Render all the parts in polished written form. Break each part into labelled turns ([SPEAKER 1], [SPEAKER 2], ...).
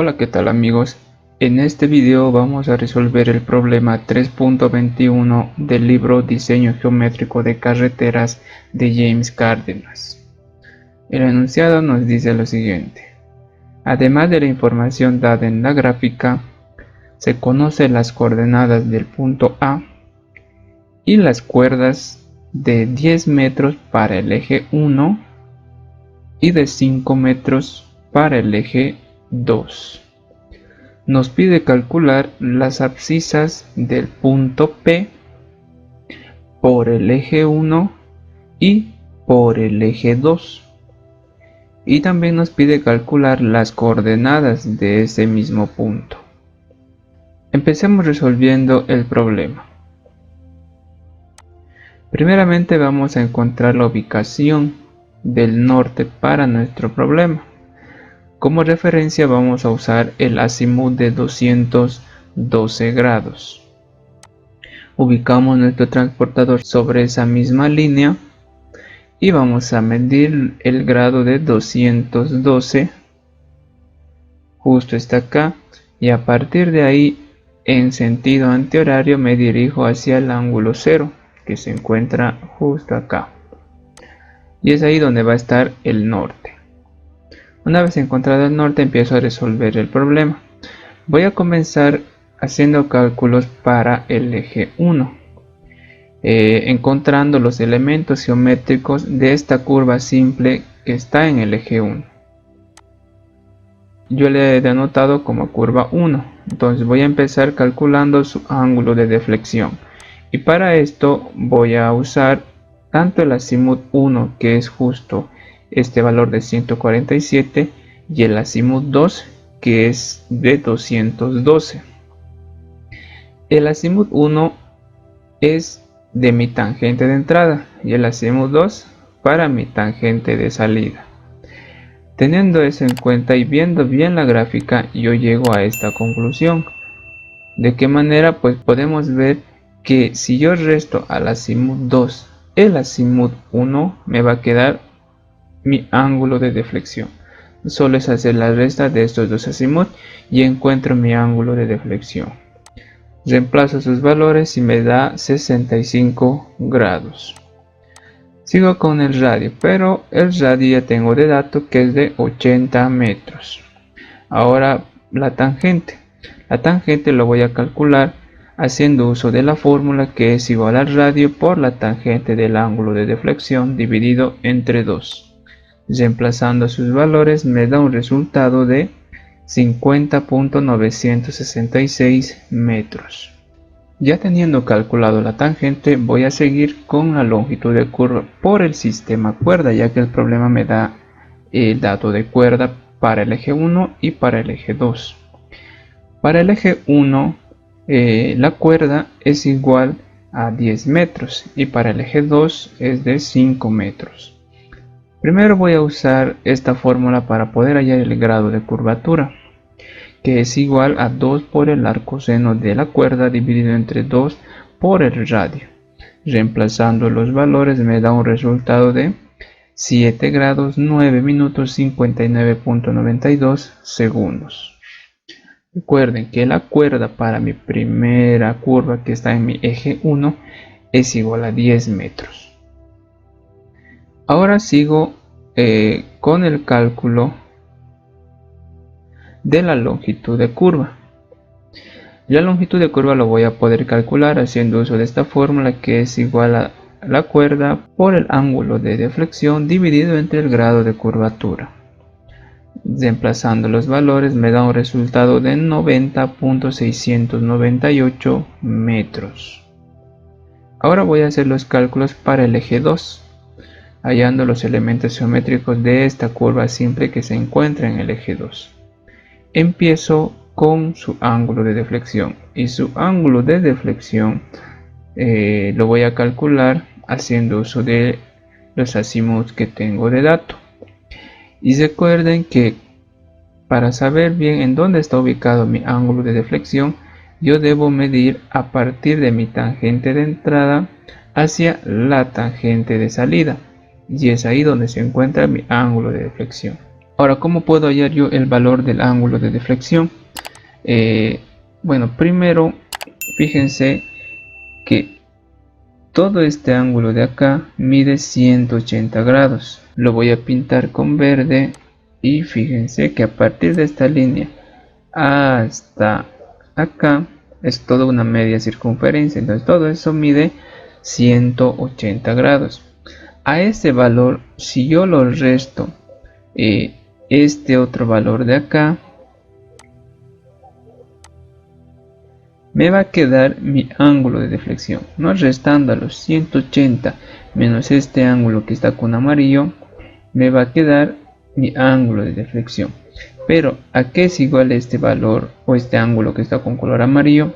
[SPEAKER 1] Hola, ¿qué tal amigos? En este video vamos a resolver el problema 3.21 del libro Diseño Geométrico de Carreteras de James Cárdenas. El enunciado nos dice lo siguiente: además de la información dada en la gráfica, se conocen las coordenadas del punto A y las cuerdas de 10 metros para el eje 1 y de 5 metros para el eje 2. Nos pide calcular las abscisas del punto P por el eje 1 y por el eje 2. Y también nos pide calcular las coordenadas de ese mismo punto. Empecemos resolviendo el problema. Primeramente vamos a encontrar la ubicación del norte para nuestro problema. Como referencia vamos a usar el azimut de 212 grados. Ubicamos nuestro transportador sobre esa misma línea y vamos a medir el grado de 212. Justo está acá, y a partir de ahí en sentido antihorario me dirijo hacia el ángulo 0 que se encuentra justo acá, y es ahí donde va a estar el norte. Una vez encontrado el norte, empiezo a resolver el problema. Voy a comenzar haciendo cálculos para el eje 1, encontrando los elementos geométricos de esta curva simple que está en el eje 1. Yo le he denotado como curva 1, entonces voy a empezar calculando su ángulo de deflexión. Y para esto voy a usar tanto el azimut 1, que es justo este valor de 147, y el azimut 2, que es de 212. El azimut 1 es de mi tangente de entrada y el azimut 2 para mi tangente de salida. Teniendo eso en cuenta y viendo bien la gráfica, yo llego a esta conclusión. ¿De qué manera? Pues podemos ver que si yo resto al azimut 2 el azimut 1, me va a quedar mi ángulo de deflexión. Solo es hacer la resta de estos dos azimut y encuentro mi ángulo de deflexión. Reemplazo sus valores y me da 65 grados. Sigo con el radio, pero el radio ya tengo de dato que es de 80 metros. Ahora la tangente. La tangente lo voy a calcular haciendo uso de la fórmula, que es igual al radio por la tangente del ángulo de deflexión dividido entre 2. Reemplazando sus valores me da un resultado de 50.966 metros. Ya teniendo calculado la tangente, voy a seguir con la longitud de curva por el sistema cuerda, ya que el problema me da el dato de cuerda para el eje 1 y para el eje 2. Para el eje 1, la cuerda es igual a 10 metros y para el eje 2 es de 5 metros. Primero voy a usar esta fórmula para poder hallar el grado de curvatura, que es igual a 2 por el arcoseno de la cuerda dividido entre 2 por el radio. Reemplazando los valores me da un resultado de 7 grados 9 minutos 59.92 segundos. Recuerden que la cuerda para mi primera curva, que está en mi eje 1, es igual a 10 metros. Ahora sigo con el cálculo de la longitud de curva. La longitud de curva lo voy a poder calcular haciendo uso de esta fórmula, que es igual a la cuerda por el ángulo de deflexión dividido entre el grado de curvatura. Reemplazando los valores me da un resultado de 90.698 metros. Ahora voy a hacer los cálculos para el eje 2, hallando los elementos geométricos de esta curva simple que se encuentra en el eje 2. Empiezo con su ángulo de deflexión, y su ángulo de deflexión lo voy a calcular haciendo uso de los azimuts que tengo de dato. Y recuerden que para saber bien en dónde está ubicado mi ángulo de deflexión, yo debo medir a partir de mi tangente de entrada hacia la tangente de salida, y es ahí donde se encuentra mi ángulo de deflexión. Ahora, ¿cómo puedo hallar yo el valor del ángulo de deflexión? Bueno, primero fíjense que todo este ángulo de acá mide 180 grados. Lo voy a pintar con verde y fíjense que a partir de esta línea hasta acá es toda una media circunferencia. Entonces todo eso mide 180 grados. A este valor, si yo lo resto este otro valor de acá, me va a quedar mi ángulo de deflexión, no restando a los 180 menos este ángulo que está con amarillo, me va a quedar mi ángulo de deflexión. Pero ¿a qué es igual este valor o este ángulo que está con color amarillo?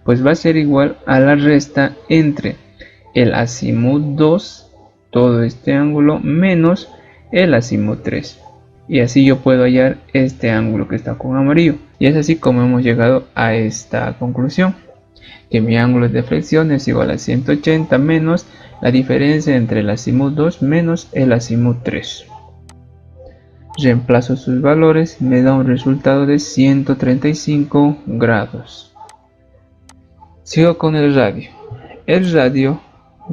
[SPEAKER 1] Pues va a ser igual a la resta entre el azimut 2, todo este ángulo, menos el azimut 3. Y así yo puedo hallar este ángulo que está con amarillo. Y es así como hemos llegado a esta conclusión, que mi ángulo de deflexión es igual a 180 menos la diferencia entre el azimut 2 menos el azimut 3. Reemplazo sus valores, me da un resultado de 135 grados. Sigo con el radio. El radio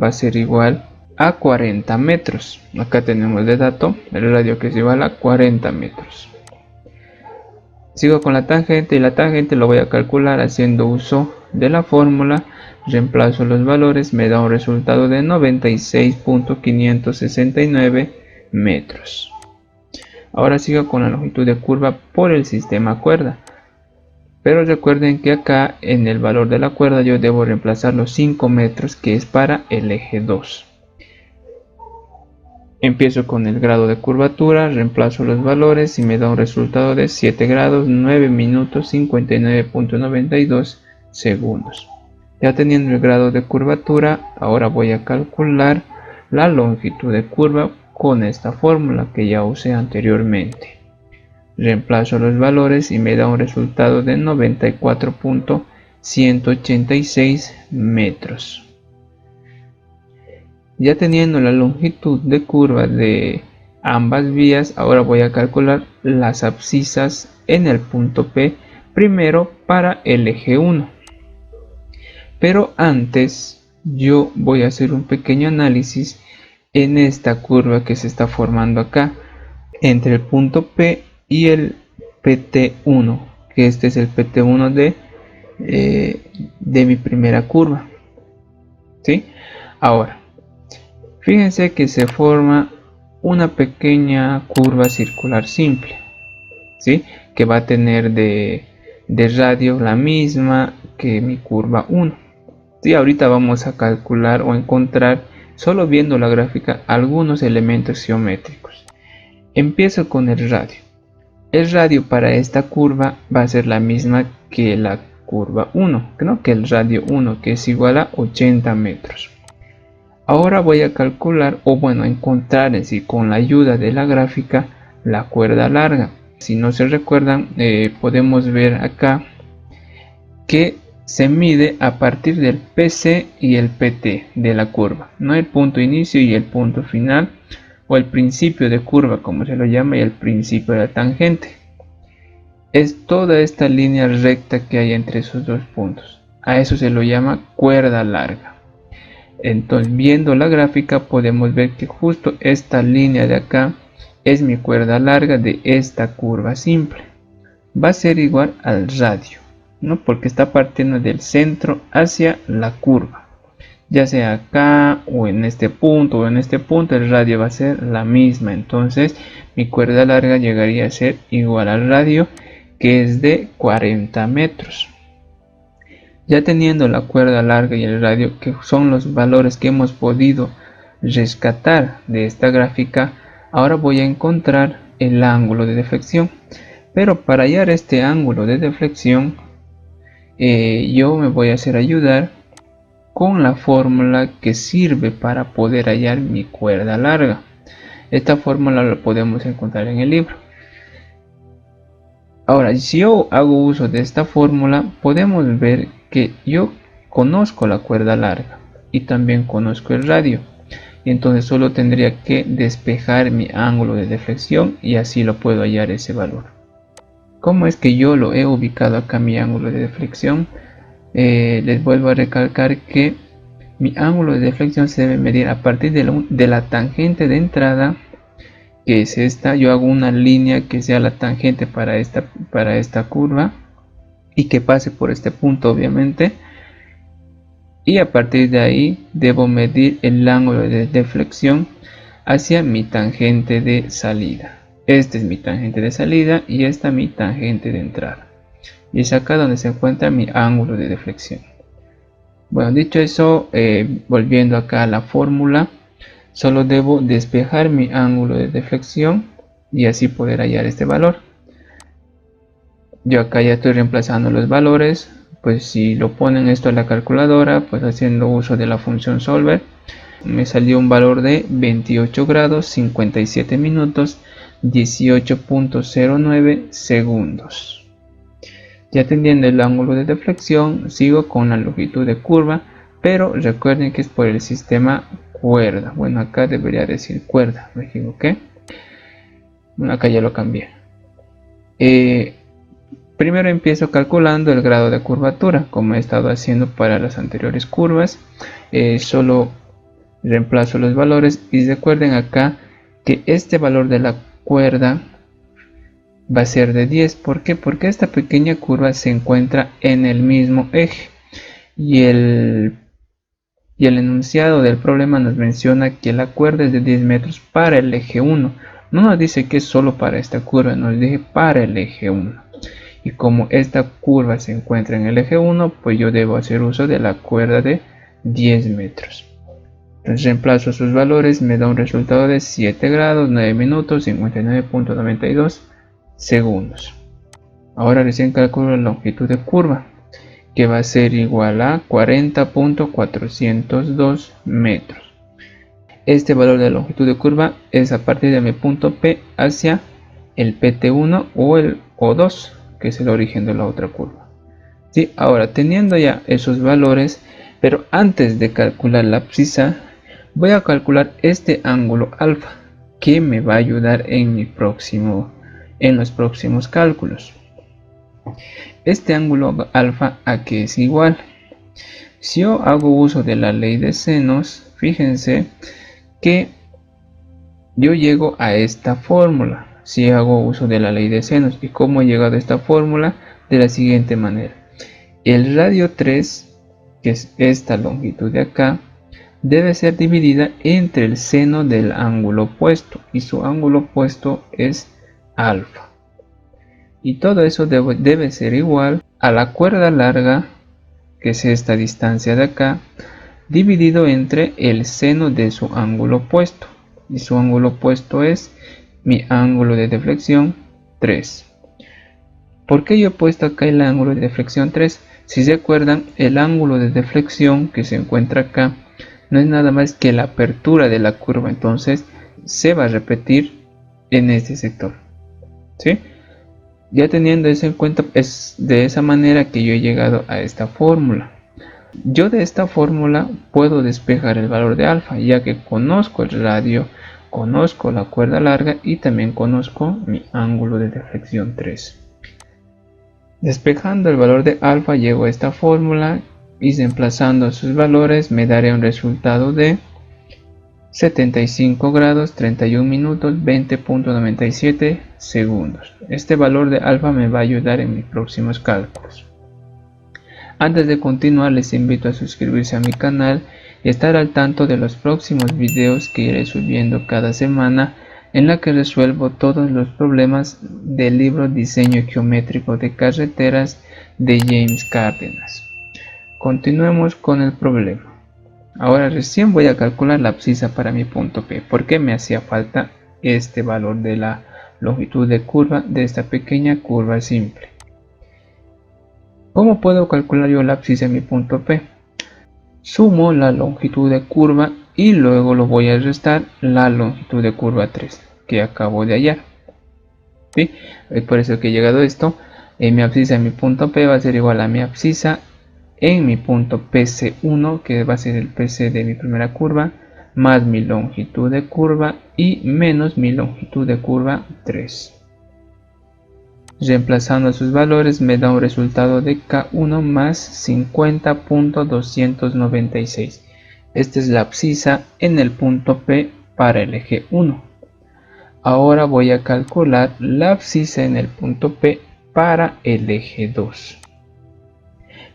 [SPEAKER 1] va a ser igual a 40 metros. Acá tenemos de dato el radio que es igual a 40 metros. Sigo con la tangente y la tangente lo voy a calcular haciendo uso de la fórmula. Reemplazo los valores, me da un resultado de 96.569 metros. Ahora sigo con la longitud de curva por el sistema cuerda. Pero recuerden que acá en el valor de la cuerda yo debo reemplazar los 5 metros que es para el eje 2. Empiezo con el grado de curvatura, reemplazo los valores y me da un resultado de 7 grados 9 minutos 59.92 segundos. Ya teniendo el grado de curvatura, ahora voy a calcular la longitud de curva con esta fórmula que ya usé anteriormente. Reemplazo los valores y me da un resultado de 94.186 metros. Ya teniendo la longitud de curva de ambas vías, ahora voy a calcular las abscisas en el punto P primero para el eje 1. Pero antes yo voy a hacer un pequeño análisis en esta curva que se está formando acá entre el punto P y el PT1, que este es el PT1 de mi primera curva. ¿Sí? Ahora, fíjense que se forma una pequeña curva circular simple, ¿sí? Que va a tener de radio la misma que mi curva 1. ¿Sí? Ahorita vamos a calcular o encontrar, solo viendo la gráfica, algunos elementos geométricos. Empiezo con el radio. El radio para esta curva va a ser la misma que la curva 1, ¿no? Que el radio 1, que es igual a 80 metros. Ahora voy a calcular, o bueno, encontrar en sí con la ayuda de la gráfica la cuerda larga. Si no se recuerdan, podemos ver acá que se mide a partir del PC y el PT de la curva, no el punto inicio y el punto final, o el principio de curva como se lo llama, y el principio de la tangente. Es toda esta línea recta que hay entre esos dos puntos. A eso se lo llama cuerda larga. Entonces, viendo la gráfica podemos ver que justo esta línea de acá es mi cuerda larga de esta curva simple. Va a ser igual al radio, ¿no? Porque está partiendo del centro hacia la curva. Ya sea acá o en este punto o en este punto, el radio va a ser la misma. Entonces mi cuerda larga llegaría a ser igual al radio, que es de 40 metros. Ya teniendo la cuerda larga y el radio, que son los valores que hemos podido rescatar de esta gráfica, ahora voy a encontrar el ángulo de deflexión. Pero para hallar este ángulo de deflexión, yo me voy a hacer ayudar con la fórmula que sirve para poder hallar mi cuerda larga. Esta fórmula la podemos encontrar en el libro. Ahora, si yo hago uso de esta fórmula, podemos ver que yo conozco la cuerda larga y también conozco el radio. y entonces solo tendría que despejar mi ángulo de deflexión y así lo puedo hallar ese valor. ¿Cómo es que yo lo he ubicado acá mi ángulo de deflexión? Les vuelvo a recalcar que mi ángulo de deflexión se debe medir a partir de la tangente de entrada, que es esta. Yo hago una línea que sea la tangente para esta curva y que pase por este punto, obviamente, y a partir de ahí debo medir el ángulo de deflexión hacia mi tangente de salida. Este es mi tangente de salida y esta mi tangente de entrada, y es acá donde se encuentra mi ángulo de deflexión. Bueno, dicho eso, volviendo acá a la fórmula, solo debo despejar mi ángulo de deflexión y así poder hallar este valor. Yo acá ya estoy reemplazando los valores, pues si lo ponen esto en la calculadora, pues haciendo uso de la función solver, me salió un valor de 28 grados 57 minutos 18.09 segundos. Ya teniendo el ángulo de deflexión, sigo con la longitud de curva, pero recuerden que es por el sistema cuerda. Bueno, acá debería decir cuerda, me equivoqué. Bueno, acá ya lo cambié. Primero empiezo calculando el grado de curvatura, como he estado haciendo para las anteriores curvas. Solo reemplazo los valores y recuerden acá que este valor de la cuerda va a ser de 10. ¿Por qué? Porque esta pequeña curva se encuentra en el mismo eje y el enunciado del problema nos menciona que la cuerda es de 10 metros para el eje 1. No nos dice que es solo para esta curva, nos dice para el eje 1. Y como esta curva se encuentra en el eje 1, pues yo debo hacer uso de la cuerda de 10 metros. Entonces reemplazo sus valores, me da un resultado de 7 grados 9 minutos 59.92 segundos. Ahora recién calculo la longitud de curva, que va a ser igual a 40.402 metros. Este valor de la longitud de curva es a partir de mi punto P hacia el PT1 o el O2, que es el origen de la otra curva. ¿Sí? Ahora, teniendo ya esos valores, pero antes de calcular la abscisa, voy a calcular este ángulo alfa, que me va a ayudar en los próximos cálculos. Este ángulo alfa, ¿a qué es igual? Si yo hago uso de la ley de senos, fíjense que yo llego a esta fórmula. Si hago uso de la ley de senos, ¿y cómo he llegado a esta fórmula? De la siguiente manera: el radio 3, que es esta longitud de acá, debe ser dividida entre el seno del ángulo opuesto, y su ángulo opuesto es alfa. Y todo eso debe ser igual a la cuerda larga, que es esta distancia de acá, dividido entre el seno de su ángulo opuesto. Y su ángulo opuesto es mi ángulo de deflexión 3. ¿Por qué yo he puesto acá el ángulo de deflexión 3? Si se acuerdan, el ángulo de deflexión que se encuentra acá no es nada más que la apertura de la curva, entonces se va a repetir en este sector. ¿Sí? Ya teniendo eso en cuenta, es de esa manera que yo he llegado a esta fórmula. Yo de esta fórmula puedo despejar el valor de alfa, ya que conozco el radio, conozco la cuerda larga y también conozco mi ángulo de deflexión 3. Despejando el valor de alfa, llego a esta fórmula y reemplazando sus valores me daré un resultado de 75 grados 31 minutos 20.97 segundos. Este valor de alfa me va a ayudar en mis próximos cálculos. Antes de continuar, les invito a suscribirse a mi canal y estar al tanto de los próximos videos que iré subiendo cada semana, en la que resuelvo todos los problemas del libro Diseño Geométrico de Carreteras de James Cárdenas. Continuemos con el problema. Ahora recién voy a calcular la abscisa para mi punto P, porque me hacía falta este valor de la longitud de curva de esta pequeña curva simple. ¿Cómo puedo calcular yo la abscisa en mi punto P? Sumo la longitud de curva y luego lo voy a restar la longitud de curva 3 que acabo de hallar. ¿Sí? Es por eso que he llegado a esto. Mi abscisa en mi punto P va a ser igual a mi abscisa en mi punto PC1, que va a ser el PC de mi primera curva, más mi longitud de curva y menos mi longitud de curva 3. Reemplazando sus valores me da un resultado de K1 más 50.296. Esta es la abscisa en el punto P para el eje 1. Ahora voy a calcular la abscisa en el punto P para el eje 2.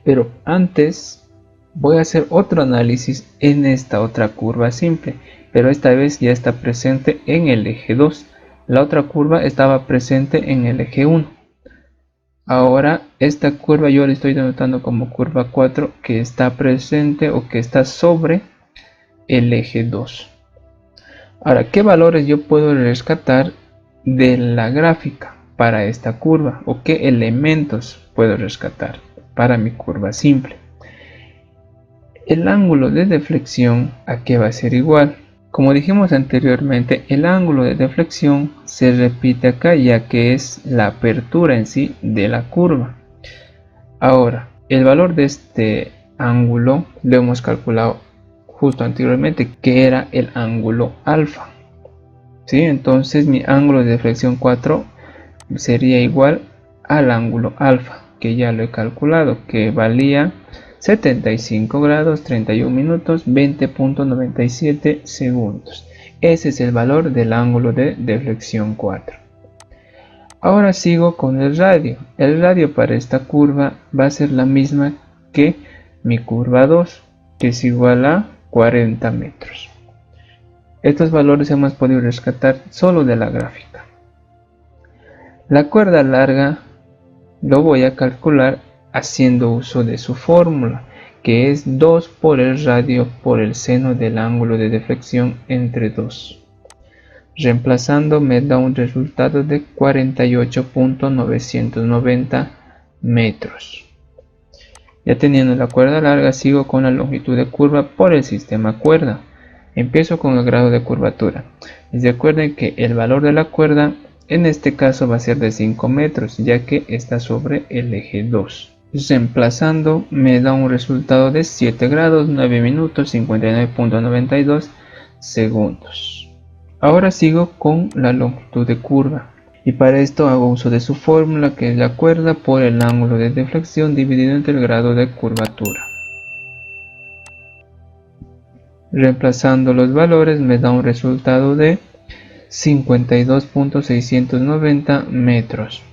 [SPEAKER 1] Pero antes voy a hacer otro análisis en esta otra curva simple, pero esta vez ya está presente en el eje 2. La otra curva estaba presente en el eje 1. Ahora esta curva yo la estoy denotando como curva 4, que está presente o que está sobre el eje 2. Ahora, ¿qué valores yo puedo rescatar de la gráfica para esta curva? ¿O qué elementos puedo rescatar para mi curva simple? El ángulo de deflexión, ¿a qué va a ser igual? Como dijimos anteriormente, el ángulo de deflexión se repite acá, ya que es la apertura en sí de la curva. Ahora, el valor de este ángulo lo hemos calculado justo anteriormente, que era el ángulo alfa. ¿Sí? Entonces mi ángulo de deflexión 4 sería igual al ángulo alfa, que ya lo he calculado, que valía 75 grados, 31 minutos, 20.97 segundos. Ese es el valor del ángulo de deflexión 4. Ahora sigo con el radio. El radio para esta curva va a ser la misma que mi curva 2, que es igual a 40 metros. Estos valores hemos podido rescatar solo de la gráfica. La cuerda larga lo voy a calcular haciendo uso de su fórmula, que es 2 por el radio por el seno del ángulo de deflexión entre 2. Reemplazando me da un resultado de 48.990 metros. Ya teniendo la cuerda larga, sigo con la longitud de curva por el sistema cuerda. Empiezo con el grado de curvatura. Y recuerden que el valor de la cuerda en este caso va a ser de 5 metros, ya que está sobre el eje 2. Reemplazando me da un resultado de 7 grados, 9 minutos, 59.92 segundos. Ahora sigo con la longitud de curva. Y para esto hago uso de su fórmula, que es la cuerda por el ángulo de deflexión dividido entre el grado de curvatura. Reemplazando los valores me da un resultado de 52.690 metros.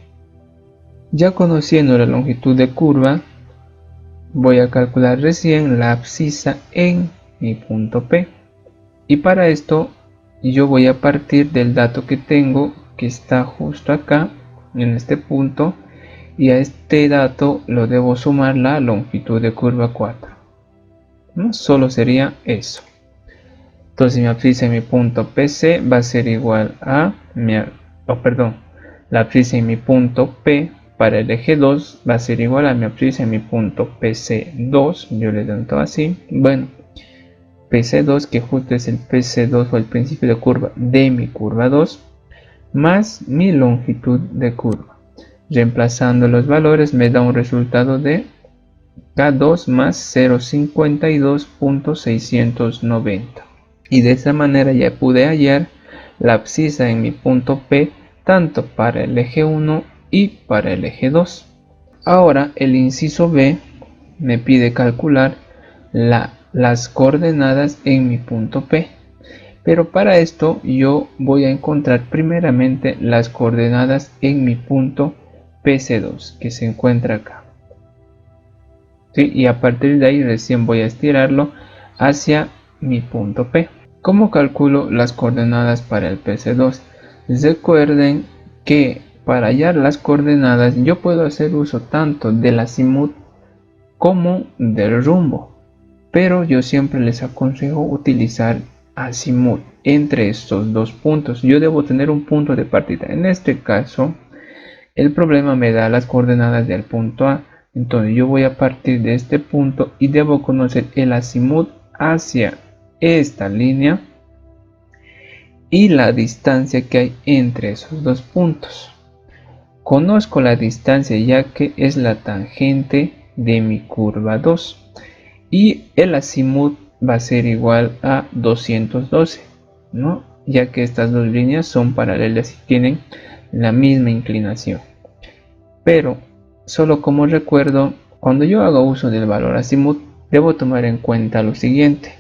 [SPEAKER 1] Ya conociendo la longitud de curva, voy a calcular recién la abscisa en mi punto P. Y para esto yo voy a partir del dato que tengo, que está justo acá en este punto, y a este dato lo debo sumar la longitud de curva 4. ¿No? Solo sería eso. Entonces mi abscisa en mi punto PC va a ser igual a la abscisa en mi punto P para el eje 2 va a ser igual a mi abscisa en mi punto PC2. Yo le denoto así. Bueno, PC2, que justo es el PC2 o el principio de curva de mi curva 2, más mi longitud de curva. Reemplazando los valores me da un resultado de K2 más 0.52.690. Y de esta manera ya pude hallar la abscisa en mi punto P tanto para el eje 1 y para el eje 2. Ahora el inciso B me pide calcular las coordenadas en mi punto P. Pero para esto yo voy a encontrar primeramente las coordenadas en mi punto PC2, que se encuentra acá. ¿Sí? Y a partir de ahí recién voy a estirarlo hacia mi punto P. ¿Cómo calculo las coordenadas para el PC2? Recuerden que para hallar las coordenadas yo puedo hacer uso tanto del azimut como del rumbo, pero yo siempre les aconsejo utilizar azimut entre estos dos puntos. Yo debo tener un punto de partida. En este caso el problema me da las coordenadas del punto A. Entonces yo voy a partir de este punto y debo conocer el azimut hacia esta línea y la distancia que hay entre esos dos puntos. Conozco la distancia ya que es la tangente de mi curva 2 y el azimut va a ser igual a 212, ¿no? Ya que estas dos líneas son paralelas y tienen la misma inclinación. Pero solo como recuerdo, cuando yo hago uso del valor azimut, debo tomar en cuenta lo siguiente.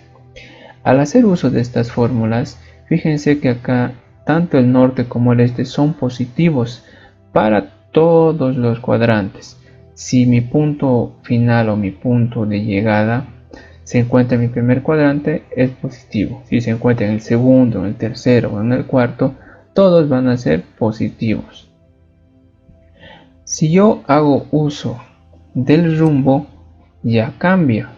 [SPEAKER 1] Al hacer uso de estas fórmulas, fíjense que acá tanto el norte como el este son positivos para todos los cuadrantes. Si mi punto final o mi punto de llegada se encuentra en mi primer cuadrante, es positivo. Si se encuentra en el segundo, en el tercero o en el cuarto, todos van a ser positivos. Si yo hago uso del rumbo, ya cambia.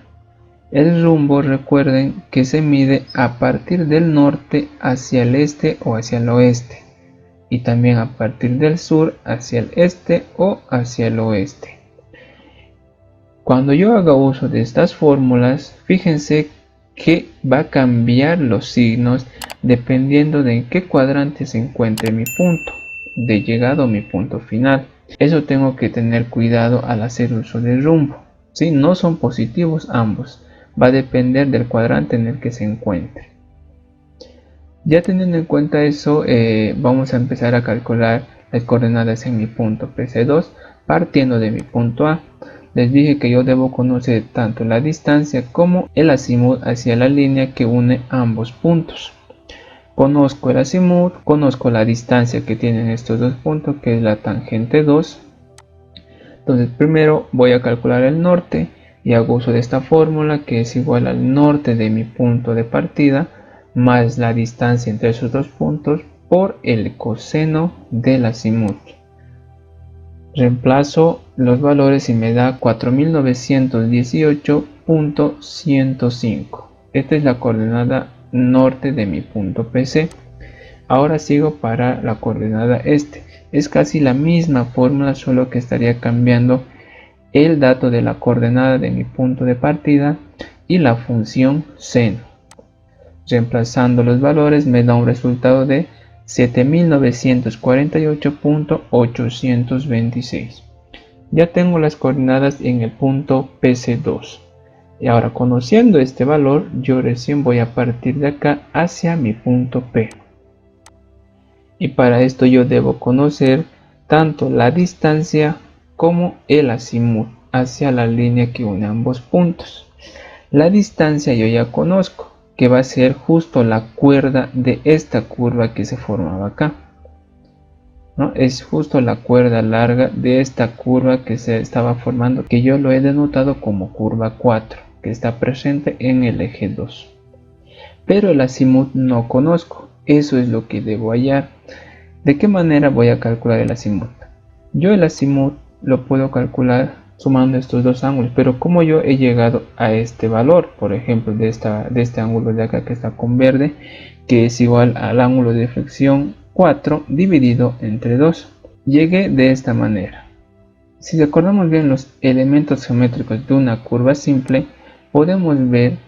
[SPEAKER 1] El rumbo, recuerden que se mide a partir del norte hacia el este o hacia el oeste, y también a partir del sur hacia el este o hacia el oeste. Cuando yo haga uso de estas fórmulas, fíjense que va a cambiar los signos dependiendo de en qué cuadrante se encuentre mi punto de llegada o mi punto final. Eso tengo que tener cuidado al hacer uso del rumbo. ¿Sí? No son positivos ambos. Va a depender del cuadrante en el que se encuentre. Ya teniendo en cuenta eso, vamos a empezar a calcular las coordenadas en mi punto PC2 partiendo de mi punto A. Les dije que yo debo conocer tanto la distancia como el azimut hacia la línea que une ambos puntos. Conozco el azimut, conozco la distancia que tienen estos dos puntos, que es la tangente 2. Entonces primero voy a calcular el norte y hago uso de esta fórmula, que es igual al norte de mi punto de partida más la distancia entre esos dos puntos por el coseno del azimut. Reemplazo los valores y me da 4918.105. Esta es la coordenada norte de mi punto PC. Ahora sigo para la coordenada este. Es casi la misma fórmula, solo que estaría cambiando el dato de la coordenada de mi punto de partida y la función seno. Reemplazando los valores me da un resultado de 7948.826. Ya tengo las coordenadas en el punto PC2. Y ahora, conociendo este valor, yo recién voy a partir de acá hacia mi punto P. Y para esto yo debo conocer tanto la distancia como el azimut hacia la línea que une ambos puntos. La distancia yo ya conozco, que va a ser justo la cuerda de esta curva que se formaba acá, ¿no? Es justo la cuerda larga de esta curva que se estaba formando, que yo lo he denotado como curva 4, que está presente en el eje 2. Pero el azimut no conozco, eso es lo que debo hallar. ¿De qué manera voy a calcular el azimut? Yo el azimut lo puedo calcular sumando estos dos ángulos, pero como yo he llegado a este valor, por ejemplo de este ángulo de acá que está con verde, que es igual al ángulo de deflexión 4 dividido entre 2, llegué de esta manera. Si recordamos bien los elementos geométricos de una curva simple, podemos ver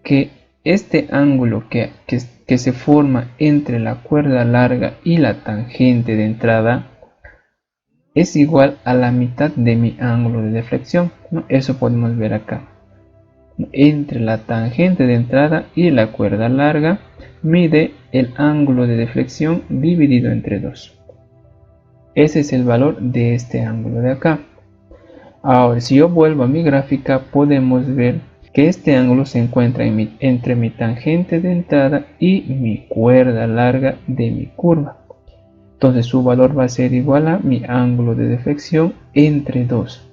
[SPEAKER 1] que este ángulo que se forma entre la cuerda larga y la tangente de entrada es igual a la mitad de mi ángulo de deflexión, ¿no? Eso podemos ver acá. Entre la tangente de entrada y la cuerda larga mide el ángulo de deflexión dividido entre 2. Ese es el valor de este ángulo de acá. Ahora, si yo vuelvo a mi gráfica, podemos ver que este ángulo se encuentra entre mi tangente de entrada y mi cuerda larga de mi curva. Entonces su valor va a ser igual a mi ángulo de deflexión entre 2.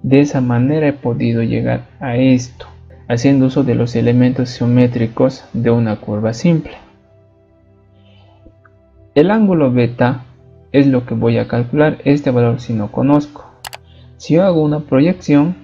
[SPEAKER 1] De esa manera he podido llegar a esto, haciendo uso de los elementos geométricos de una curva simple. El ángulo beta es lo que voy a calcular, este valor si no conozco. Si yo hago una proyección,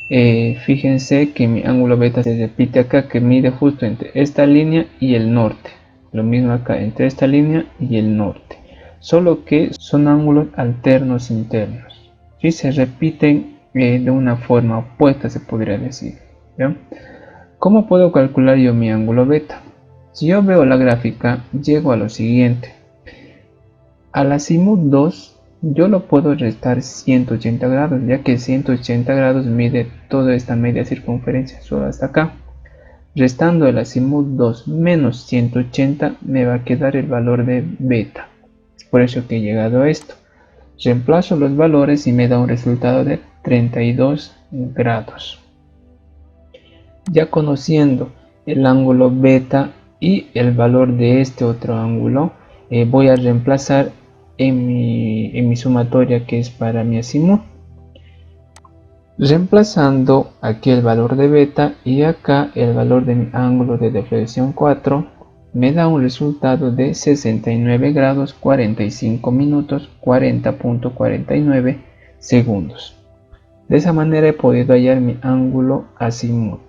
[SPEAKER 1] fíjense que mi ángulo beta se repite acá, que mide justo entre esta línea y el norte. Lo mismo acá, entre esta línea y el norte, solo que son ángulos alternos internos. ¿Sí? Se repiten de una forma opuesta, se podría decir. ¿Bien? ¿Cómo puedo calcular yo mi ángulo beta? Si yo veo la gráfica, llego a lo siguiente. Al azimut 2 yo lo puedo restar 180 grados, ya que 180 grados mide toda esta media circunferencia, solo hasta acá. Restando el azimut 2 menos 180 me va a quedar el valor de beta. Es por eso que he llegado a esto. Reemplazo los valores y me da un resultado de 32 grados. Ya conociendo el ángulo beta y el valor de este otro ángulo, voy a reemplazar en mi sumatoria, que es para mi azimut. Reemplazando aquí el valor de beta y acá el valor de mi ángulo de deflexión 4, me da un resultado de 69 grados 45 minutos 40.49 segundos. De esa manera he podido hallar mi ángulo azimut.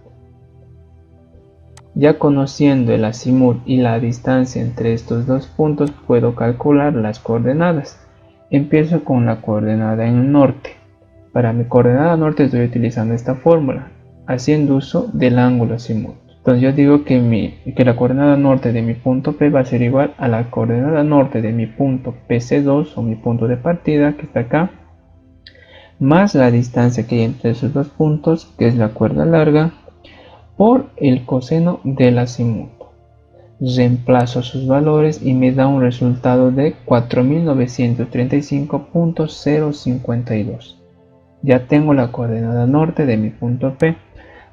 [SPEAKER 1] Ya conociendo el azimut y la distancia entre estos dos puntos, puedo calcular las coordenadas. Empiezo con la coordenada en norte. Para mi coordenada norte estoy utilizando esta fórmula, haciendo uso del ángulo azimut. Entonces yo digo que la coordenada norte de mi punto P va a ser igual a la coordenada norte de mi punto PC2 o mi punto de partida, que está acá, más la distancia que hay entre esos dos puntos, que es la cuerda larga, por el coseno del azimut. Reemplazo sus valores y me da un resultado de 4935.052. Ya tengo la coordenada norte de mi punto P.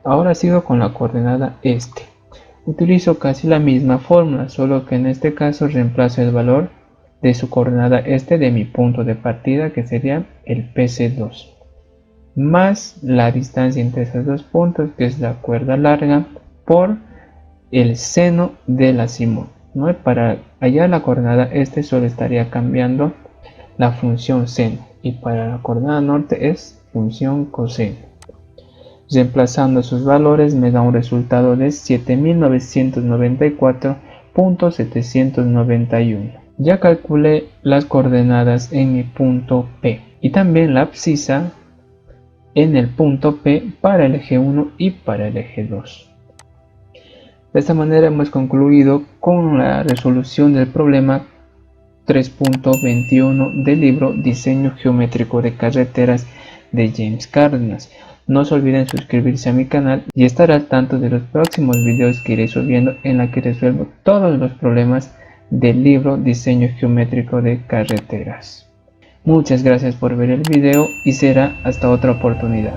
[SPEAKER 1] Ahora sigo con la coordenada este. Utilizo casi la misma fórmula, solo que en este caso reemplazo el valor de su coordenada este de mi punto de partida, que sería el PC2, más la distancia entre esos dos puntos, que es la cuerda larga, por el seno del azimut, ¿no? Para hallar la coordenada este solo estaría cambiando la función seno, y para la coordenada norte es función coseno. Reemplazando sus valores me da un resultado de 7994.791. Ya calculé las coordenadas en mi punto P y también la abscisa en el punto P para el eje 1 y para el eje 2. De esta manera hemos concluido con la resolución del problema 3.21 del libro Diseño Geométrico de Carreteras de James Cárdenas. No se olviden suscribirse a mi canal y estar al tanto de los próximos videos que iré subiendo, en la que resuelvo todos los problemas del libro Diseño Geométrico de Carreteras. Muchas gracias por ver el video y será hasta otra oportunidad.